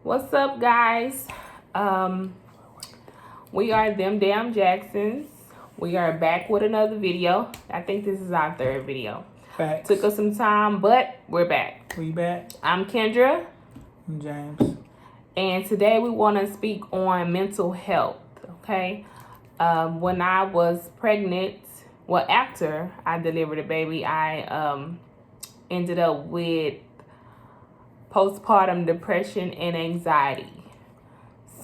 What's up, guys? Um, we are Them Damn Jacksons. We are back with another video. I think this is our third video. Facts. Took us some time, but we're back. We back. I'm Kendra. I'm James. And today we want to speak on mental health, okay? When I was pregnant, after I delivered a baby, I ended up with postpartum depression and anxiety.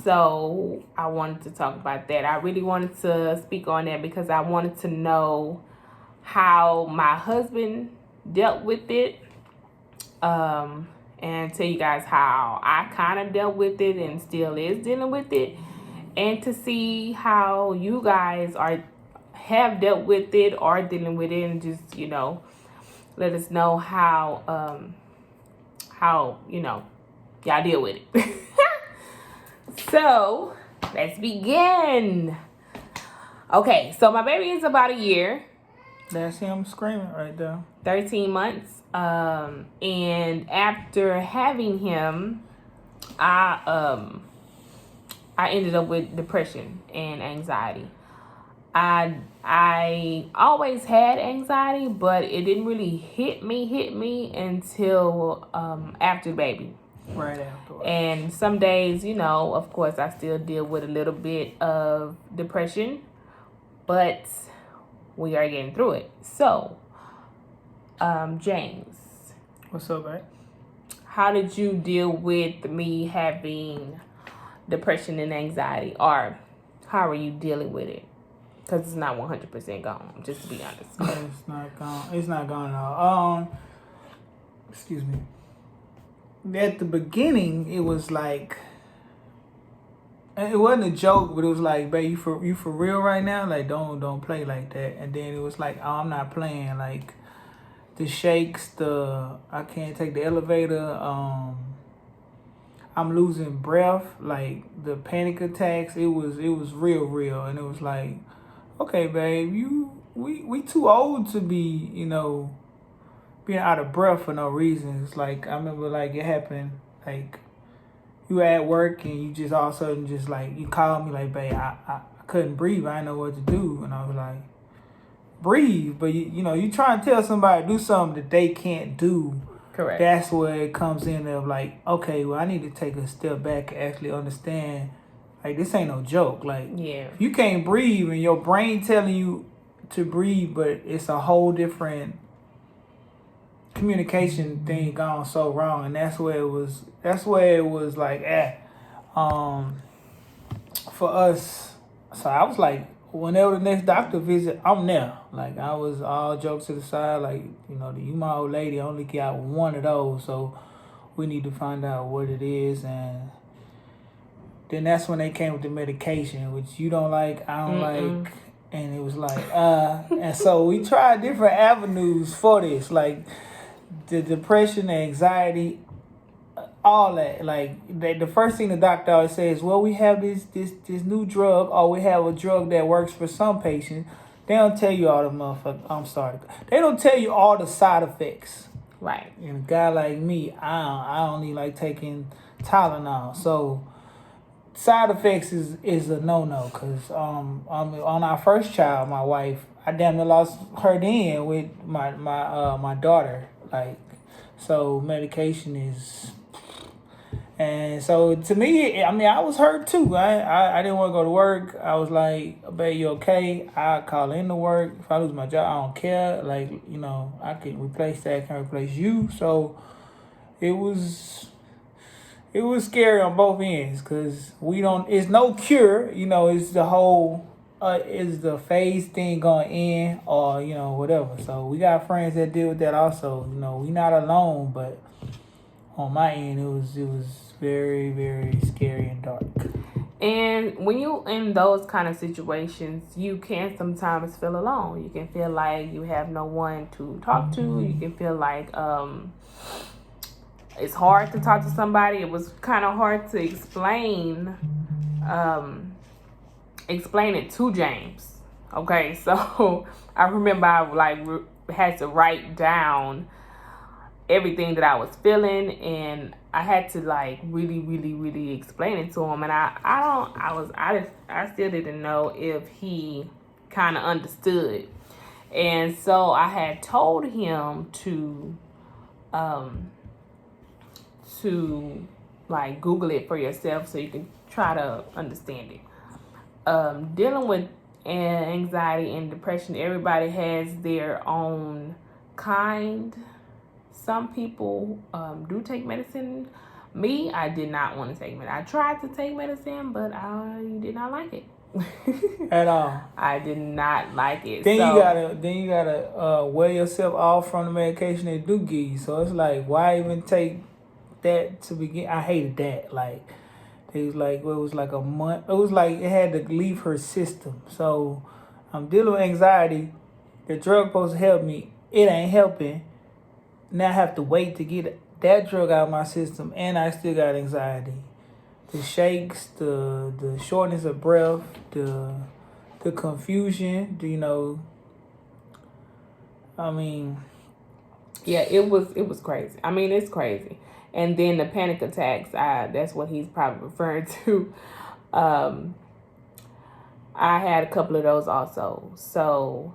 So I wanted to talk about that. I really wanted to speak on that because I wanted to know how my husband dealt with it, and tell you guys how I kind of dealt with it and still is dealing with it, and to see how you guys have dealt with it or dealing with it, and just let us know how y'all deal with it. So let's begin. Okay, so my baby is about a year. That's him screaming right there. 13 months. And after having him, I ended up with depression and anxiety. I always had anxiety, but it didn't really hit me until after the baby. Right afterwards. And some days, of course, I still deal with a little bit of depression, but we are getting through it. So, James. What's up, babe? How did you deal with me having depression and anxiety? Or how are you dealing with it? Because it's not 100% gone, just to be honest. It's not gone. It's not gone at all. Excuse me. At the beginning, it was like, it wasn't a joke, but it was like, babe, you for real right now? Like, don't play like that. And then it was like, oh, I'm not playing. Like, the shakes, I can't take the elevator. I'm losing breath. Like, the panic attacks. It was real. And it was like, okay, babe, we too old to be, being out of breath for no reason. It's like, I remember, like, it happened, like, you were at work and you just all of a sudden just, like, you called me, like, babe, I couldn't breathe. I didn't know what to do. And I was like, breathe. But, you try and tell somebody to do something that they can't do. Correct. That's where it comes in of, like, okay, well, I need to take a step back and actually understand, like, this ain't no joke. Like, Yeah. if you can't breathe and your brain telling you to breathe, but it's a whole different communication thing gone so wrong, and that's where it was like for us. So I was like, whenever the next doctor visit, I'm there. Like, I was, all jokes to the side, like, you my old lady, I only got one of those, so we need to find out what it is. And then that's when they came with the medication, which you don't like, I don't like. And it was like, and so we tried different avenues for this, like the depression, the anxiety, all that. Like, the first thing the doctor always says, well, we have this new drug, or we have a drug that works for some patients. They don't tell you all the motherfuckers. They don't tell you all the side effects. Right. And a guy like me, I only like taking Tylenol. So side effects is a no-no, because on our first child, my wife, I damn near lost her then with my daughter. Like, so medication is, and so to me, I mean, I was hurt too. I didn't want to go to work. I was like, babe, you okay? I call in to work. If I lose my job, I don't care. Like, I can replace that. I can replace you. So it was scary on both ends, because it's no cure, it's the whole, is the phase thing going in, or, whatever. So we got friends that deal with that also. We not alone, but on my end, it was very, very scary and dark. And when you in those kind of situations, you can sometimes feel alone. You can feel like you have no one to talk to. You can feel like it's hard to talk to somebody. It was kind of hard to explain it to James. Okay, so I remember I had to write down everything that I was feeling, and I had to like really, really, really explain it to him. And I still didn't know if he kind of understood. And so I had told him to like Google it for yourself so you can try to understand it. Dealing with anxiety and depression, everybody has their own kind. Some people do take medicine. Me, I did not want to take medicine. I tried to take medicine, but I did not like it. At all. I did not like it. Then you gotta wear yourself off from the medication they do give you. So it's like, why even take that to begin? I hated that. Like, it was like, well, it was like a month. It was like it had to leave her system. So I'm dealing with anxiety. The drug supposed to help me. It ain't helping. Now I have to wait to get that drug out of my system, and I still got anxiety. The shakes, the shortness of breath, the confusion. I mean, yeah, it was crazy. I mean, it's crazy. And then the panic attacks. That's what he's probably referring to. I had a couple of those also. So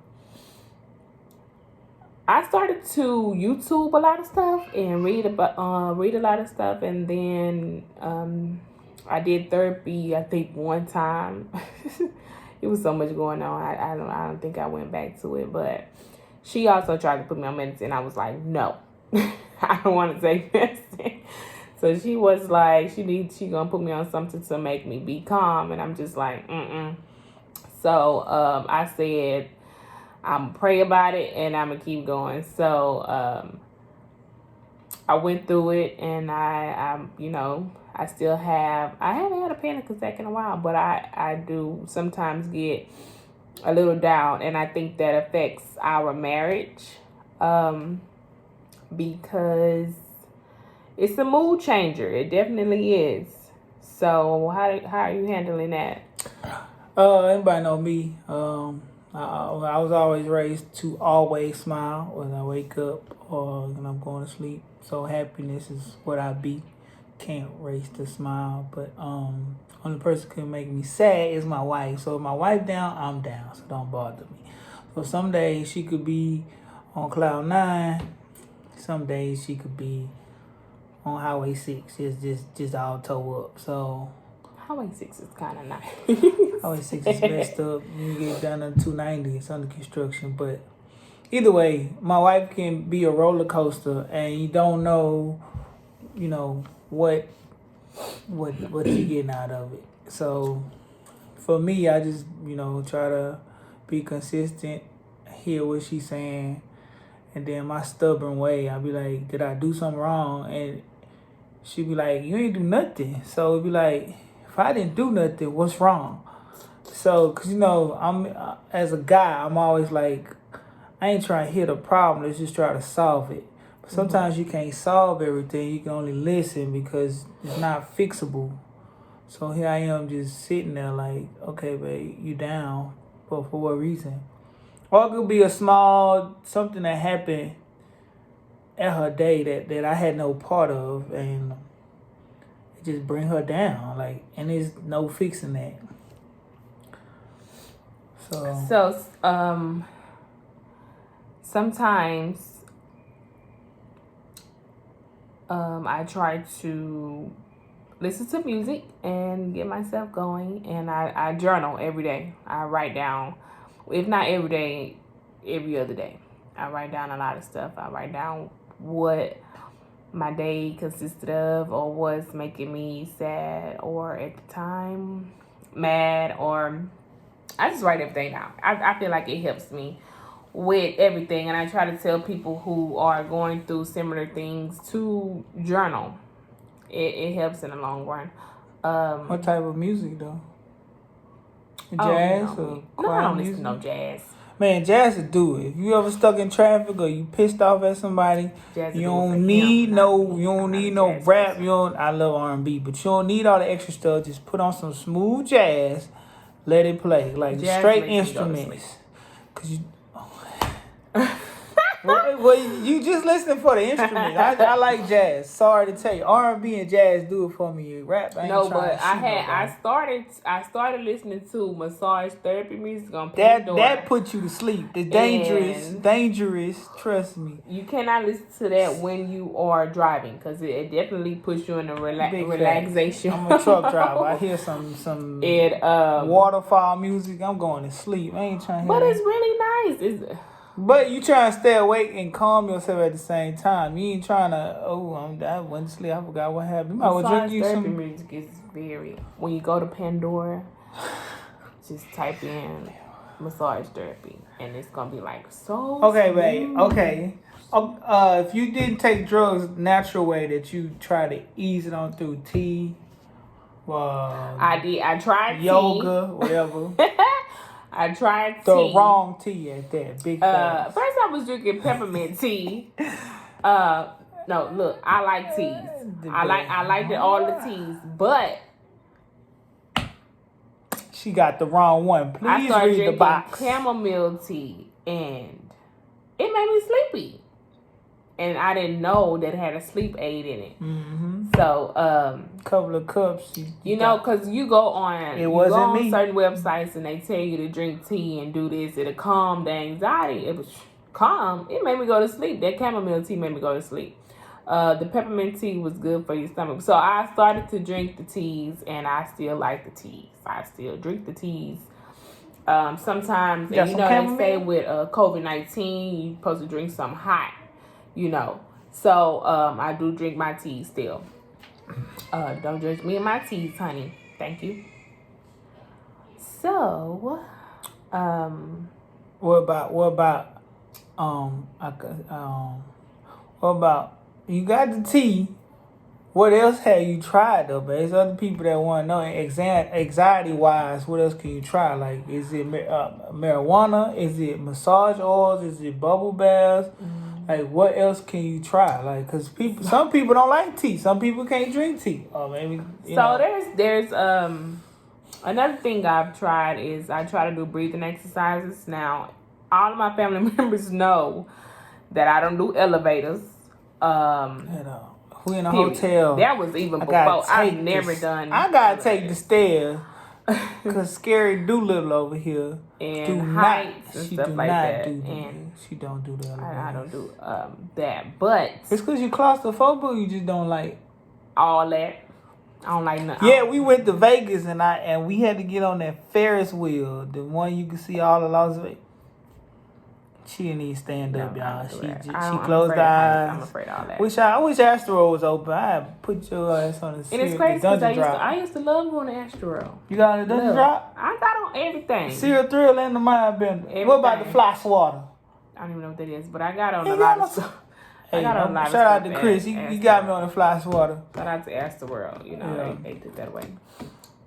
I started to YouTube a lot of stuff and read a lot of stuff, and then I did therapy. I think one time. It was so much going on. I don't think I went back to it, but she also tried to put me on medicine. I was like, no, I don't want to take medicine. So she was like, she gonna put me on something to make me be calm, and I'm just like, So I said, I'm gonna pray about it and I'm gonna keep going. So I went through it, and I haven't had a panic attack in a while, but I do sometimes get a little down, and I think that affects our marriage because it's a mood changer. It definitely is. So how are you handling that? Anybody know me? I was always raised to always smile when I wake up or when I'm going to sleep. So happiness is what I be. Can't raise the smile, but only person who can make me sad is my wife. So if my wife down, I'm down. So don't bother me. So some days she could be on cloud 9. Some days she could be on Highway 6. It's just all toe up. So Highway 6 is kind of nice. Highway 6 is messed up. You get down to 290. It's under construction. But either way, my wife can be a roller coaster, and you don't know, what you getting out of it. So for me, I just, try to be consistent, hear what she's saying, and then my stubborn way, I'll be like, did I do something wrong? And she'd be like, you ain't do nothing. So it'd be like, if I didn't do nothing, what's wrong? So, because, I'm as a guy, I'm always like, I ain't trying to hit a problem. Let's just try to solve it. But sometimes you can't solve everything. You can only listen because it's not fixable. So here I am just sitting there like, okay, babe, you down. But for what reason? Or it could be a small something that happened at her day that I had no part of, and it just bring her down. Like, and there's no fixing that. So sometimes I try to listen to music and get myself going, and I journal every day. I write down, if not every day, every other day. I write down a lot of stuff. I write down what my day consisted of, or what's making me sad, or at the time mad, or I just write everything down. I feel like it helps me with everything, and I try to tell people who are going through similar things to journal. It helps in the long run. What type of music though? Jazz or no, I don't music? listen to no jazz. Man, jazz will do it. If you ever stuck in traffic or you pissed off at somebody, you don't need no rap. I love R&B, but you don't need all the extra stuff. Just put on some smooth jazz, let it play like Jazz straight instruments. Cause you. Well, you just listening for the instrument. I like jazz. Sorry to tell you, R&B and jazz do it for me. Rap, I ain't No, trying but to shoot nobody. I started listening to massage therapy music on That Pandora. puts you to sleep. It's And dangerous. Trust me. you cannot listen to that when you are driving because it definitely puts you in a Big relaxation. I'm a truck driver. I hear some waterfall music. I'm going to sleep. I ain't trying to hear But that. it's really nice. But you trying to stay awake and calm yourself at the same time. You ain't trying to, I went to sleep. I forgot what happened. You might well drink you therapy some. music is very. When you go to Pandora, just type in massage therapy, and it's gonna be like so. Okay, smooth. babe. Okay. If you didn't take drugs natural way that you try to ease it on through tea, I did. I tried yoga, tea. whatever. I tried The tea. wrong tea at that. Big facts. First I was drinking peppermint tea. No, look, I like teas. I liked all the teas, but she got the wrong one. I Please started read the drinking box. chamomile tea, and it made me sleepy. And I didn't know that it had a sleep aid in it. Mm-hmm. So, couple of cups. You know, because you go on me. certain websites and they tell you to drink tea and do this. It'll calm the anxiety. It was calm. It made me go to sleep. That chamomile tea made me go to sleep. The peppermint tea was good for your stomach. So I started to drink the teas, and I still like the teas. I still drink the teas. Sometimes, and you know, they say with COVID-19, you're supposed to drink something hot, you know. So I do drink my tea still. Don't judge me and my teas, honey. Thank you. So, what about you got the tea? What else have you tried though? But there's other people that want to know. Anxiety wise, what else can you try? Like, is it marijuana? Is it massage oils? Is it bubble baths? Like, what else can you try? Like, cause some people don't like tea. Some people can't drink tea. Or maybe there's another thing I've tried is I try to do breathing exercises. Now, all of my family members know that I don't do elevators. We in a hotel. That was even before. I've never done. I gotta take the stairs. Cause Scary Doolittle over here and heights and stuff like that. And she don't do that. I don't do that, but it's cause you claustrophobic. You just don't like all that. I don't like nothing. Yeah, we went to Vegas and we had to get on that Ferris wheel, the one you can see all of Las Vegas. She didn't even stand up, y'all. She closed her eyes. I'm afraid of all that. I wish Astro was open. I'd put your ass on the And it's crazy because I used to love going to Astro. You got a dungeon drop? I got on everything. Serial Thrill and the Mind Bender. What about the Fly Swatter? I don't even know what that is, but I got on a lot of stuff. Shout out to Chris. He got me on the Fly Swatter. Shout out to Astroworld. You know, they took that away.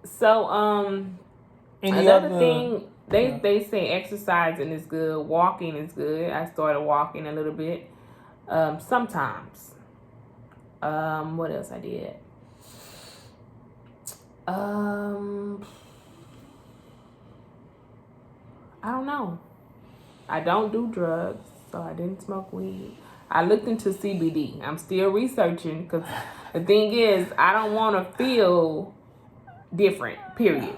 So, another thing... They say exercising is good, walking is good. I started walking a little bit. Sometimes. What else I did? I don't know. I don't do drugs, so I didn't smoke weed. I looked into CBD. I'm still researching because the thing is, I don't want to feel different, period.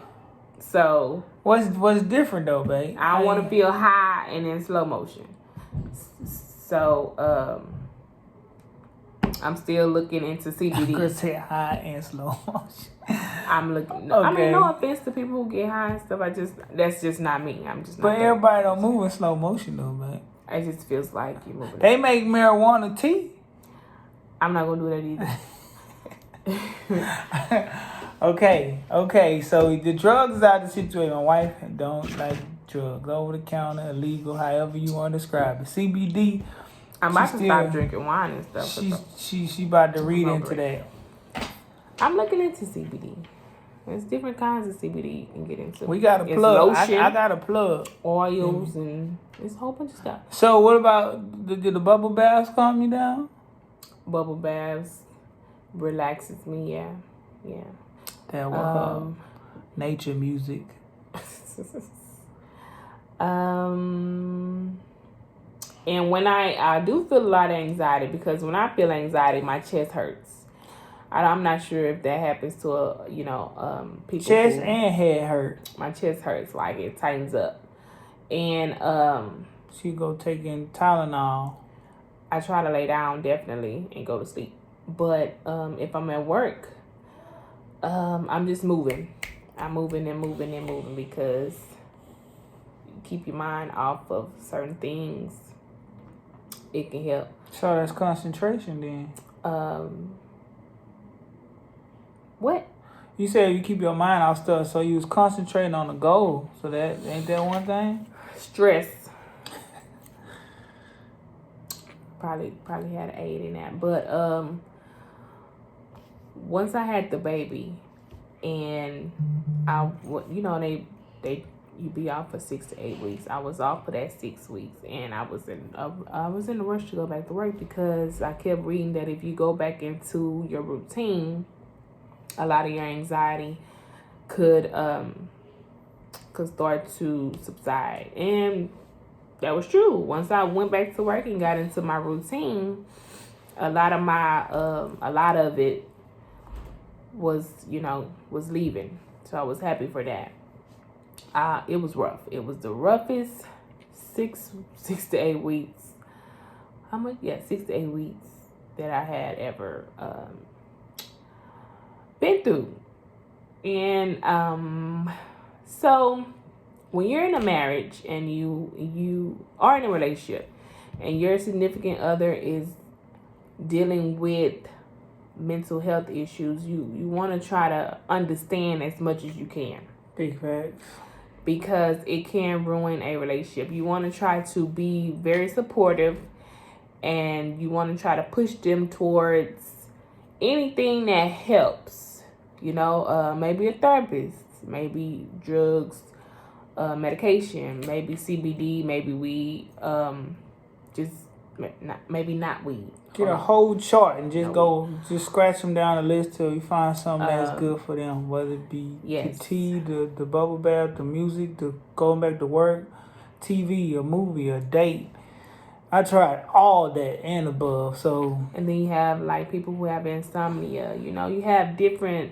So what's different though, babe? I don't want to feel high and in slow motion. So I'm still looking into CBD. Chris said high and slow motion. I'm looking. Okay. I mean, no offense to people who get high and stuff. That's just not me. I'm just. But everybody don't move in slow motion though, man. It just feels like you're moving. They make marijuana tea. I'm not gonna do that either. Okay. So the drugs is out of the situation. My wife don't like drugs, over the counter, illegal, however you want to describe it. CBD. I'm about to stop drinking wine and stuff. She about to read into that. I'm looking into CBD. There's different kinds of CBD you can get into. We got a plug. Lotion, I got a plug. Oils and it's a whole bunch of stuff. So what about did the bubble baths calm you down? Bubble baths relaxes me. Yeah. That was nature music. And when I do feel a lot of anxiety, because when I feel anxiety, my chest hurts. I'm not sure if that happens to people. Chest and head hurt. My chest hurts, like it tightens up, and so you go taking Tylenol. I try to lay down definitely and go to sleep. But if I'm at work, I'm just moving. I'm moving and moving and moving, because you keep your mind off of certain things. It can help. So that's concentration then. What? You said you keep your mind off stuff, so you was concentrating on the goal. So that ain't that one thing? Stress. Probably had an aid in that. But once I had the baby, and they you be off for 6 to 8 weeks. I was off for that 6 weeks, and I was in a rush to go back to work, because I kept reading that if you go back into your routine, a lot of your anxiety could start to subside. And that was true. Once I went back to work and got into my routine, a lot of it was leaving. So I was happy for that. It was rough. It was the roughest 6 to 8 weeks. 6 to 8 weeks that I had ever been through. And so when you're in a marriage and you are in a relationship, and your significant other is dealing with mental health issues, you want to try to understand as much as you can. Big facts. Because it can ruin a relationship. You want to try to be very supportive, and you want to try to push them towards anything that helps. Maybe a therapist, maybe drugs, medication, maybe CBD, maybe weed, maybe not weed. Get a whole chart and just scratch them down the list till you find something that's good for them, whether it be the tea, the bubble bath, the music, the going back to work, TV, a movie, a date. I tried all that and above. So, and then you have like people who have insomnia. You have different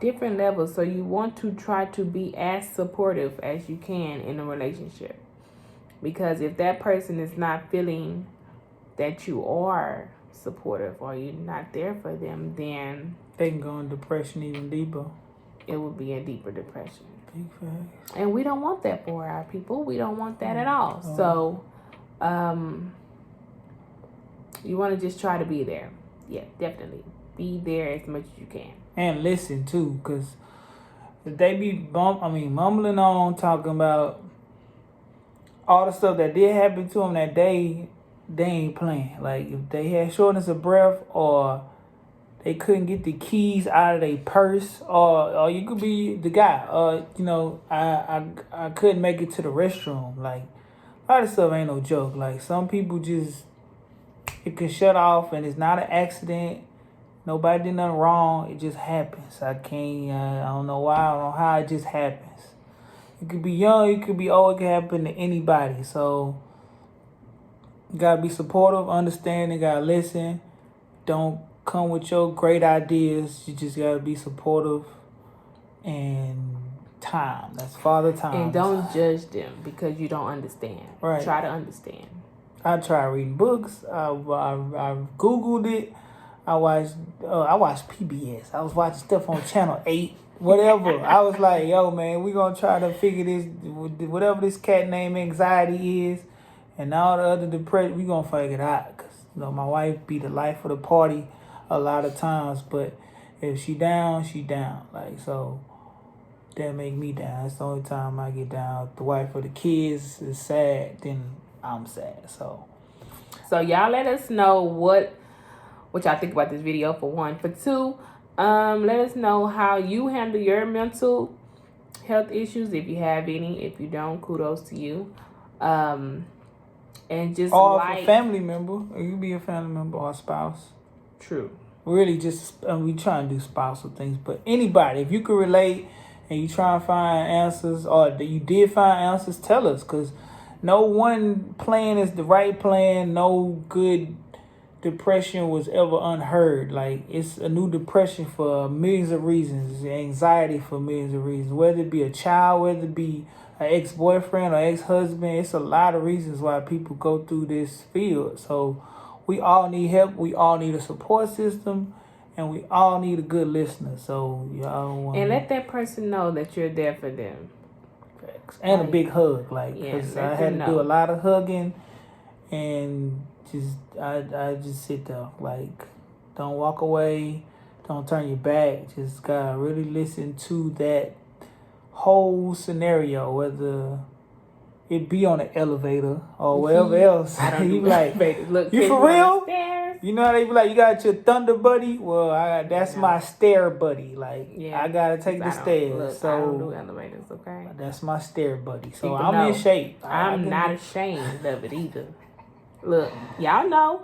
levels. So you want to try to be as supportive as you can in a relationship, because if that person is not feeling that you are supportive, or you're not there for them, then they can go in depression even deeper. It would be a deeper depression. Big facts. And we don't want that for our people. We don't want that at all. So, you want to just try to be there. Yeah, definitely. Be there as much as you can. And listen, too, because if they be mumbling on, talking about all the stuff that did happen to them that day, they ain't playing. Like, if they had shortness of breath, or they couldn't get the keys out of their purse, or you could be the guy, I couldn't make it to the restroom. Like, a lot of stuff ain't no joke. Like, some people it can shut off, and it's not an accident. Nobody did nothing wrong. It just happens. I don't know why. I don't know how. It just happens. It could be young. It could be old. It could happen to anybody. So, you got to be supportive, understanding, got to listen. Don't come with your great ideas. You just got to be supportive, and time. That's father time. And don't judge them because you don't understand. Right. Try to understand. I tried reading books. I Googled it. I watched PBS. I was watching stuff on Channel 8, whatever. I was like, yo, man, we going to try to figure this, whatever this cat name anxiety is, and all the other depression, we going to figure it out. Because, my wife be the life of the party a lot of times, but if she down, she down. Like, so that make me down. That's the only time I get down. If the wife or the kids is sad, then I'm sad. So y'all let us know what y'all think about this video, for one. For two, let us know how you handle your mental health issues, if you have any. If you don't, kudos to you. And just or a family member. You be a family member or a spouse. True. Really, just we try and do spousal things, but anybody, if you can relate and you try and find answers, or that you did find answers, tell us, because no one plan is the right plan. No good depression was ever unheard. Like, it's a new depression for millions of reasons. Anxiety for millions of reasons. Whether it be a child, whether it be an ex-boyfriend or ex-husband, it's a lot of reasons why people go through this field. So we all need help. We all need a support system, and we all need a good listener. So y'all want And let that person know that you're there for them. and a big hug, like, Yeah, because let I had them to do know. a lot of hugging, and I just sit there, like, don't walk away, don't turn your back, just gotta really listen to that whole scenario, whether it be on an elevator or wherever else. I don't You do be like, Look, you catch for me on the real? stairs. You know how they be like, you got your thunder buddy? Well, that's No. my stair buddy. Like, Yeah, I gotta take the I don't- stairs. Look, so I don't do elevators, okay? that's my stair buddy. So People I'm know. in shape. I'm not ashamed of it either. Look, y'all know.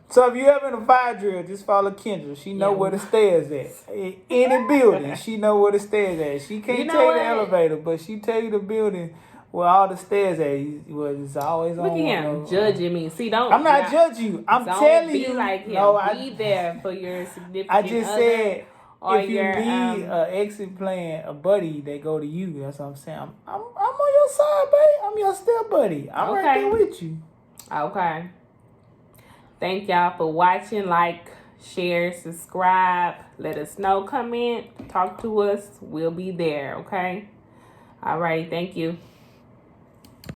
So if you ever in a fire drill, just follow Kendra. She know Yeah. where the stairs at. In any building, she know where the stairs at. She can't You know tell you what? the elevator, but she tell you the building where all the stairs at. Well, it's always Look on. at him judging me. See, don't. I'm not judging you. I'm don't telling be you. like him. No, be there for your significant I just other. said or if you your, need an exit plan, a buddy, they go to you. That's what I'm saying. I'm on your side, babe. I'm your step buddy. I'm right there with you. Okay. Thank y'all for watching. Like, share, subscribe. Let us know. Comment. Talk to us. We'll be there. Okay. All right. Thank you.